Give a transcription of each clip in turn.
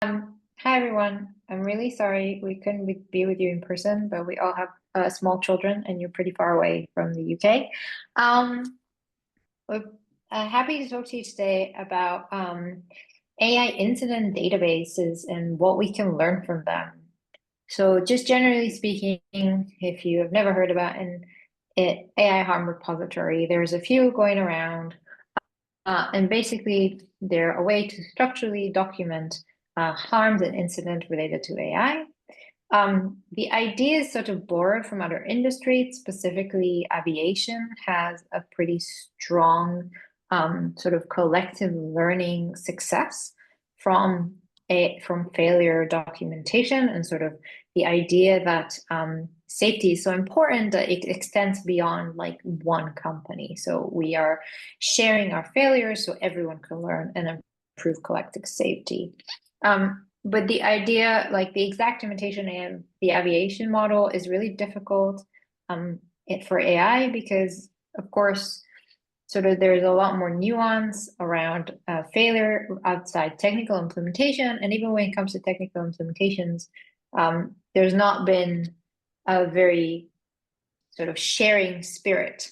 Hi everyone. I'm really sorry we couldn't be with you in person, but we all have small children and you're pretty far away from the UK. Um, we're happy to talk to you today about AI incident databases and what we can learn from them. So just generally speaking, if you have never heard about an AI harm repository, there's a few going around. And basically, they're a way to structurally document harms and incidents related to AI. The idea is sort of borrowed from other industries, specifically aviation has a pretty strong sort of collective learning success from from failure documentation and sort of the idea that safety is so important that it extends beyond like one company. So we are sharing our failures so everyone can learn and improve collective safety. But the idea, like the exact implementation of the aviation model is really difficult for AI because, of course, sort of there's a lot more nuance around failure outside technical implementation. And even when it comes to technical implementations, there's not been a very sort of sharing spirit,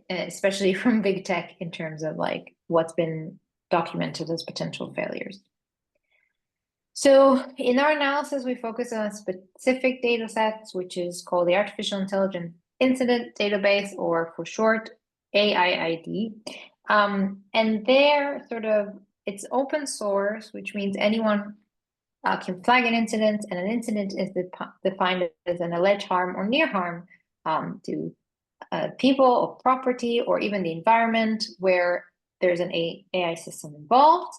especially from big tech in terms of like what's been documented as potential failures. So in our analysis, we focus on specific data sets, which is called the Artificial Intelligence Incident Database, or for short, AIID. And there, sort of, it's open source, which means anyone can flag an incident, and an incident is defined as an alleged harm or near harm to people or property or even the environment where there's an AI system involved.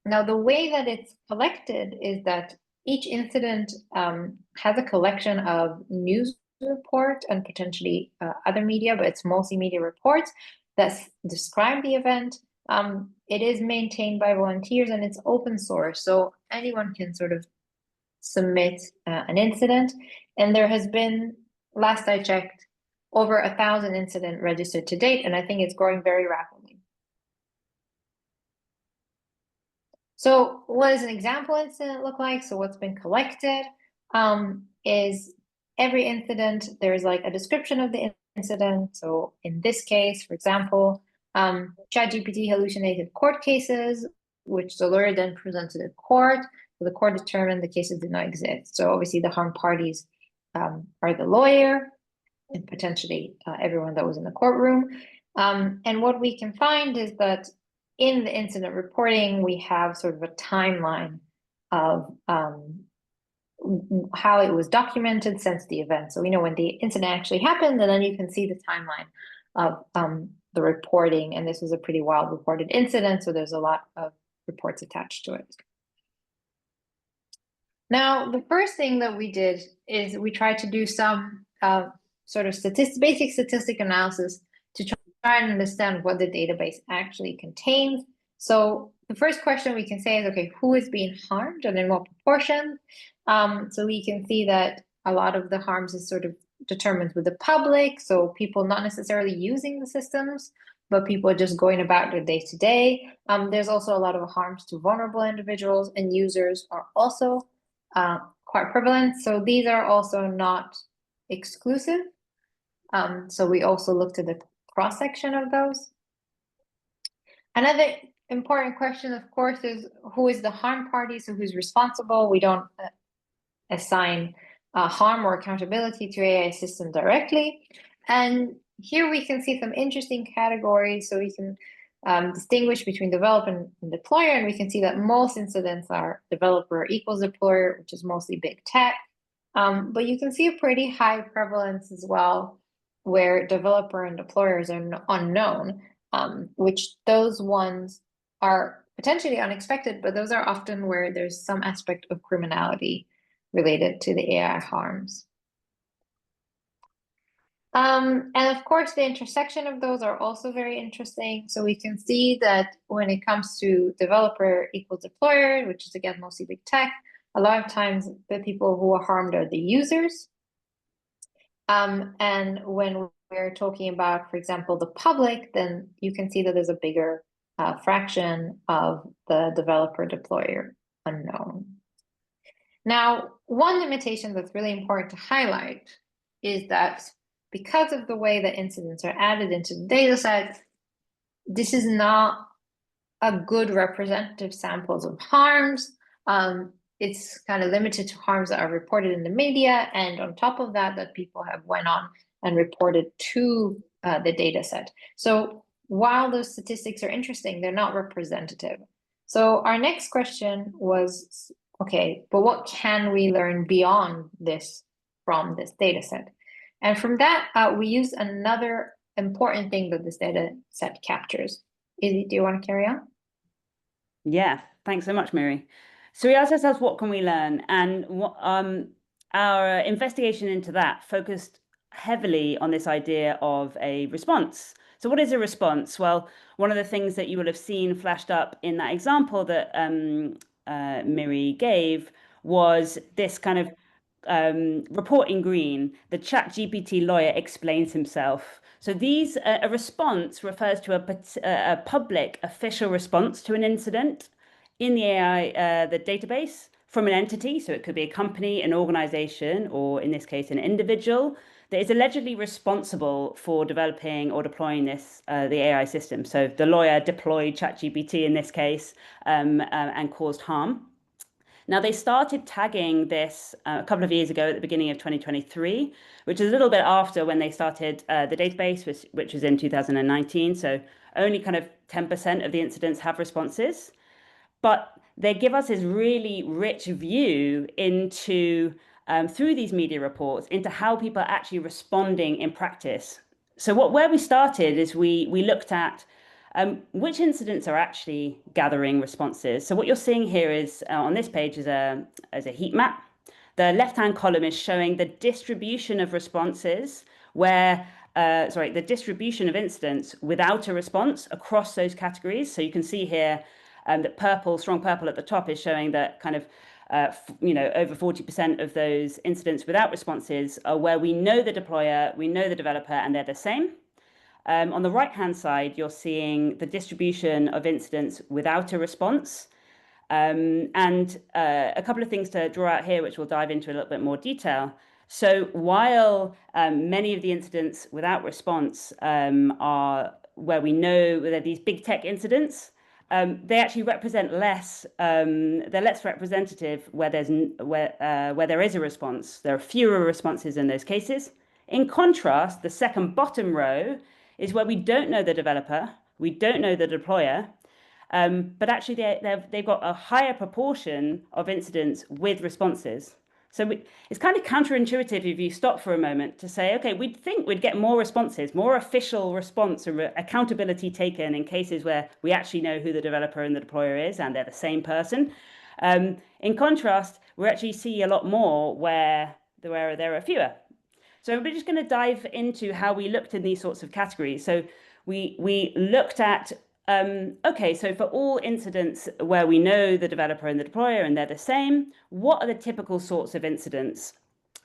Now, the way that it's collected is that each incident has a collection of news report and potentially other media, but it's mostly media reports that describe the event. It is maintained by volunteers and it's open source, so anyone can sort of submit an incident. And there has been, last I checked, over 1,000 incidents registered to date, and I think it's growing very rapidly. So what does an example incident look like? So what's been collected is every incident, there's like a description of the incident. So in this case, for example, ChatGPT hallucinated court cases, which the lawyer then presented in court. So the court determined the cases did not exist. So obviously the harmed parties are the lawyer and potentially everyone that was in the courtroom. And what we can find is that in the incident reporting, we have sort of a timeline of how it was documented since the event. So we know when the incident actually happened, and then you can see the timeline of the reporting. And this was a pretty wild reported incident, so there's a lot of reports attached to it. Now, the first thing that we did is we tried to do some sort of basic statistic analysis to try and understand what the database actually contains. So the first question we can say is, okay, who is being harmed and in what proportion? So we can see that a lot of the harms is sort of determined with the public, so people not necessarily using the systems, but people just going about their day-to-day. There's also a lot of harms to vulnerable individuals, and users are also quite prevalent. So these are also not exclusive. So we also looked at the cross-section of those. Another important question, of course, is who is the harm party? So who's responsible? We don't assign harm or accountability to AI system directly. And here we can see some interesting categories. So we can distinguish between developer and deployer, and we can see that most incidents are developer equals deployer, which is mostly big tech. But you can see a pretty high prevalence as well, where developer and deployers are unknown, which those ones are potentially unexpected, but those are often where there's some aspect of criminality related to the AI harms. And of course, the intersection of those are also very interesting. So we can see that when it comes to developer equals deployer, which is again mostly big tech, a lot of times the people who are harmed are the users. And when we're talking about, for example, the public, then you can see that there's a bigger fraction of the developer deployer unknown. Now, one limitation that's really important to highlight is that because of the way that incidents are added into the data set, this is not a good representative samples of harms. It's kind of limited to harms that are reported in the media, and on top of that, that people have went on and reported to the data set. So while those statistics are interesting, they're not representative. So our next question was, okay, but what can we learn beyond this from this data set? And from that, we use another important thing that this data set captures. Izzy, do you want to carry on? Yeah, thanks so much, Miri. So we asked ourselves, what can we learn? And our investigation into that focused heavily on this idea of a response. So what is a response? Well, one of the things that you will have seen flashed up in that example that Miri gave was this kind of report in green. The ChatGPT lawyer explains himself. So a response refers to a public official response to an incident in the AI, the database from an entity. So it could be a company, an organization, or in this case, an individual that is allegedly responsible for developing or deploying the AI system. So the lawyer deployed ChatGPT in this case and caused harm. Now, they started tagging this a couple of years ago at the beginning of 2023, which is a little bit after when they started the database, which was in 2019. So only kind of 10% of the incidents have responses. But they give us this really rich view into, through these media reports, into how people are actually responding in practice. So where we started is we looked at which incidents are actually gathering responses. So what you're seeing here is on this page is a heat map. The left-hand column is showing the distribution of responses the distribution of incidents without a response across those categories. So you can see here that strong purple at the top is showing that kind of over 40% of those incidents without responses are where we know the deployer, we know the developer, and they're the same. On the right-hand side, you're seeing the distribution of incidents without a response. And a couple of things to draw out here, which we'll dive into a little bit more detail. So while many of the incidents without response are where we know they're these big tech incidents, they actually represent less. They're less representative where there is a response. There are fewer responses in those cases. In contrast, the second bottom row is where we don't know the developer, we don't know the deployer, but actually they've got a higher proportion of incidents with responses. So it's kind of counterintuitive if you stop for a moment to say, okay, we'd think we'd get more responses, more official response or accountability taken in cases where we actually know who the developer and the deployer is and they're the same person. In contrast, we actually see a lot more where there are fewer. So we're just going to dive into how we looked in these sorts of categories. So we looked at, okay, so for all incidents where we know the developer and the deployer and they're the same, what are the typical sorts of incidents?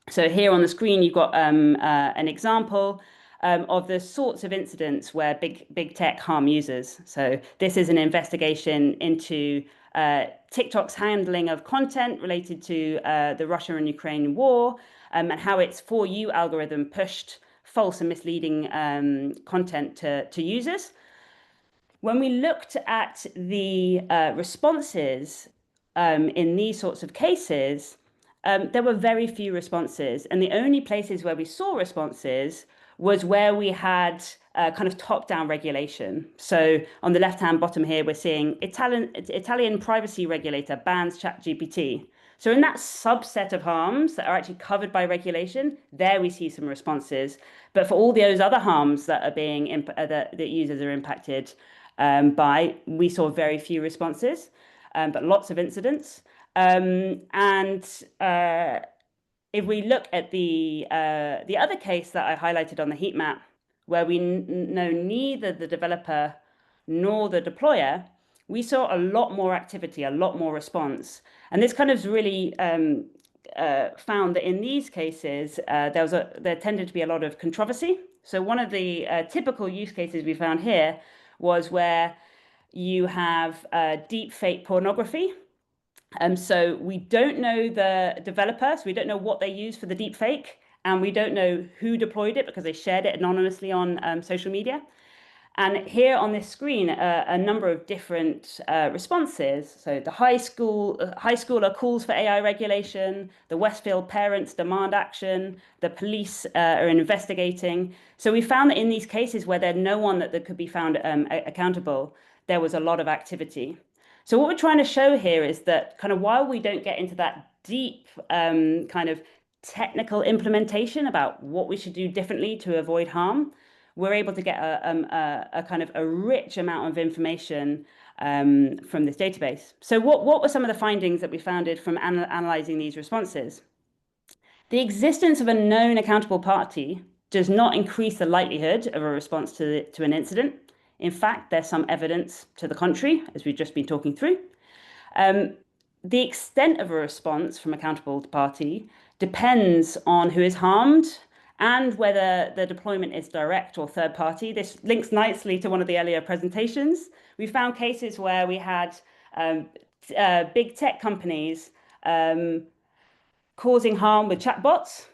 So here on the screen, you've got an example of the sorts of incidents where big tech harm users. So this is an investigation into TikTok's handling of content related to the Russia and Ukraine war, and how its For You algorithm pushed false and misleading content to users. When we looked at the responses in these sorts of cases, there were very few responses. And the only places where we saw responses was where we had kind of top-down regulation. So on the left-hand bottom here, we're seeing Italian privacy regulator bans ChatGPT. So in that subset of harms that are actually covered by regulation, there we see some responses. But for all those other harms that are that users are impacted by, we saw very few responses, but lots of incidents. If we look at the other case that I highlighted on the heat map, where we know neither the developer nor the deployer, we saw a lot more activity, a lot more response. And this kind of really found that in these cases, there tended to be a lot of controversy. So one of the typical use cases we found here was where you have deep fake pornography. So we don't know the developer, so we don't know what they used for the deep fake, and we don't know who deployed it because they shared it anonymously on social media. And here on this screen, a number of different responses. So the high schooler calls for AI regulation, the Westfield parents demand action, the police are investigating. So we found that in these cases where there's no one that could be found accountable, there was a lot of activity. So what we're trying to show here is that kind of while we don't get into that deep kind of technical implementation about what we should do differently to avoid harm, we're able to get a kind of a rich amount of information from this database. So what were some of the findings that we found from analyzing these responses? The existence of a known accountable party does not increase the likelihood of a response to an incident. In fact, there's some evidence to the contrary, as we've just been talking through. The extent of a response from accountable party depends on who is harmed and whether the deployment is direct or third party. This links nicely to one of the earlier presentations. We found cases where we had big tech companies causing harm with chatbots.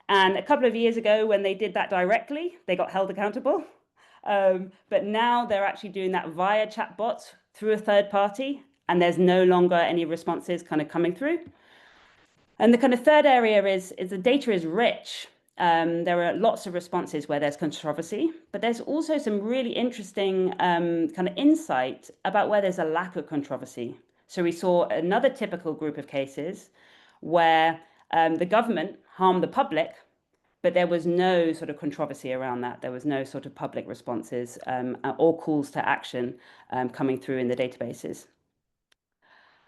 And a couple of years ago, when they did that directly, they got held accountable. But now they're actually doing that via chatbots through a third party, and there's no longer any responses kind of coming through. And the kind of third area is the data is rich. There are lots of responses where there's controversy, but there's also some really interesting kind of insight about where there's a lack of controversy. So we saw another typical group of cases where the government harmed the public, but there was no sort of controversy around that. There was no sort of public responses or calls to action coming through in the databases.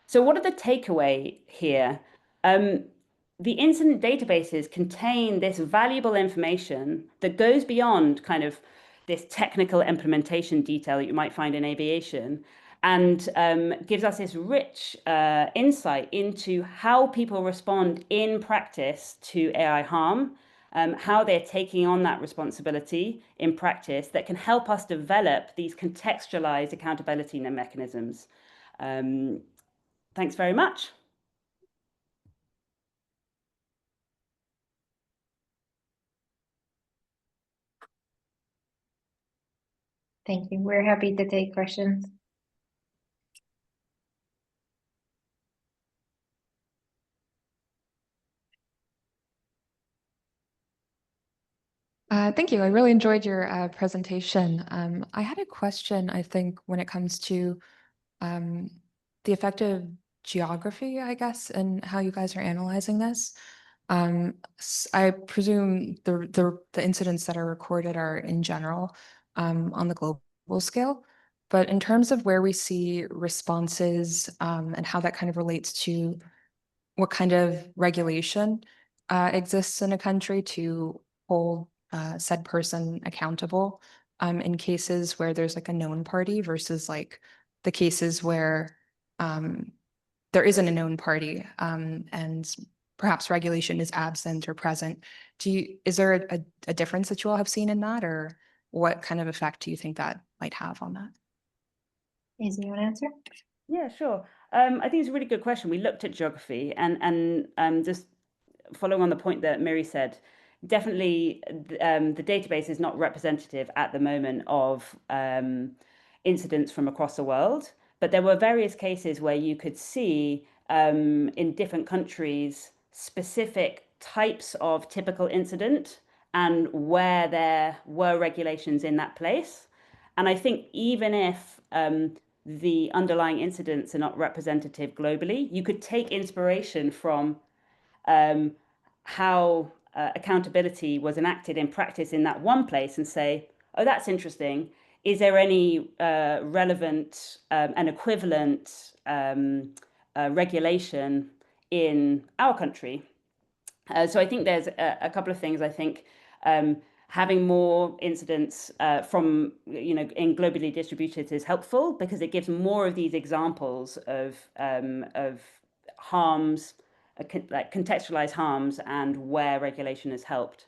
So what are the takeaway here? The incident databases contain this valuable information that goes beyond kind of this technical implementation detail that you might find in aviation and gives us this rich insight into how people respond in practice to AI harm, how they're taking on that responsibility in practice that can help us develop these contextualized accountability mechanisms. Thanks very much. Thank you. We're happy to take questions. Thank you. I really enjoyed your presentation. I had a question, I think, when it comes to the effect of geography, I guess, and how you guys are analyzing this. I presume the incidents that are recorded are in general on the global scale, but in terms of where we see responses and how that kind of relates to what kind of regulation exists in a country to hold said person accountable in cases where there's like a known party versus like the cases where there isn't a known party and perhaps regulation is absent or present. Is there a difference that you all have seen in that, or what kind of effect do you think that might have on that? Izzy, you want to answer? Yeah, sure. I think it's a really good question. We looked at geography and just following on the point that Miri said, definitely the database is not representative at the moment of incidents from across the world, but there were various cases where you could see in different countries specific types of typical incident and where there were regulations in that place. And I think even if the underlying incidents are not representative globally, you could take inspiration from how accountability was enacted in practice in that one place and say, oh, that's interesting. Is there any relevant and equivalent regulation in our country? So I think there's a couple of things. I think having more incidents from, in globally distributed is helpful because it gives more of these examples of harms, like contextualized harms and where regulation has helped.